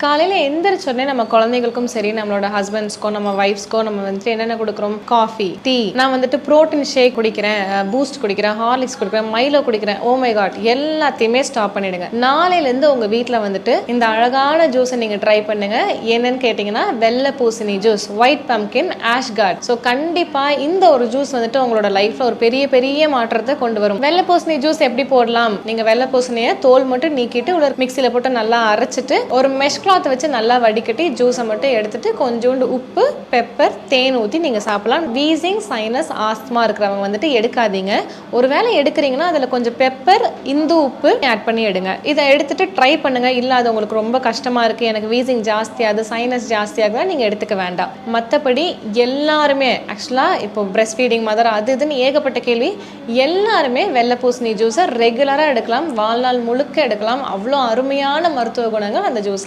காலையில எந்திரிச்ச உடனே நம்ம குழந்தைகளுக்கும் சரி, நம்மளோட ஹஸ்பண்ட்ஸ்க்கோ, நம்ம வைஃப்ஸ்க்கோ நம்ம வந்துட்டு என்னென்ன கொடுக்குறோம்? Coffee, tea. நான் வந்துட்டு புரோட்டீன் ஷேக் குடிக்கிறேன், பூஸ்ட் குடிக்கிறேன், ஹார்லிக்ஸ் குடிக்கிறேன், மைலோ குடிக்கிறேன். ஓ மை காட், எல்லாத்தையுமே ஸ்டாப் பண்ணிடுங்க. நாளையிலேருந்து உங்க வீட்டில் வந்துட்டு இந்த அழகான ஜூஸை நீங்க ட்ரை பண்ணுங்க. என்னன்னு கேட்டீங்கன்னா வெள்ளை பூசணி ஜூஸ், ஒயிட் பம்கின், ஆஷ்கார்ட். ஸோ கண்டிப்பா இந்த ஒரு ஜூஸ் வந்துட்டு உங்களோட லைஃப்ல ஒரு பெரிய பெரிய மாற்றத்தை கொண்டு வரும். வெள்ளை பூசணி ஜூஸ் எப்படி போடலாம்? நீங்க வெள்ளை பூசணியை தோல் மட்டும் நீக்கிட்டு உள்ள மிக்சியில போட்டு நல்லா அரைச்சிட்டு ஒரு மெஷ் கிளாத் வச்சு நல்லா வடிகட்டி ஜூஸை மட்டும் எடுத்துட்டு கொஞ்சோண்டு உப்பு, பெப்பர், தேன் ஊற்றி நீங்க சாப்பிடலாம். வீசிங், சைனஸ், ஆஸ்துமா இருக்கிறவங்க வந்துட்டு எடுக்காதீங்க. ஒருவேளை எடுக்கிறீங்கன்னா அதில் கொஞ்சம் பெப்பர், இந்து உப்பு ஆட் பண்ணி எடுங்க. இதை எடுத்துட்டு ட்ரை பண்ணுங்க. இல்லை அது உங்களுக்கு ரொம்ப கஷ்டமா இருக்கு, எனக்கு வீசிங் ஜாஸ்தியாகுது, சைனஸ் ஜாஸ்தியாகுதுன்னா நீங்க எடுத்துக்க வேண்டாம். மற்றபடி எல்லாருமே ஆக்சுவலா இப்போ பிரெஸ்ட் ஃபீடிங் மதர் அது இதுன்னு ஏகப்பட்ட கேள்வி. எல்லாருமே வெள்ளை பூசணி ஜூஸை ரெகுலராக எடுக்கலாம், வாழ்நாள் முழுக்க எடுக்கலாம். அவ்வளோ அருமையான மருத்துவ குணங்கள் அந்த ஜூஸ்ல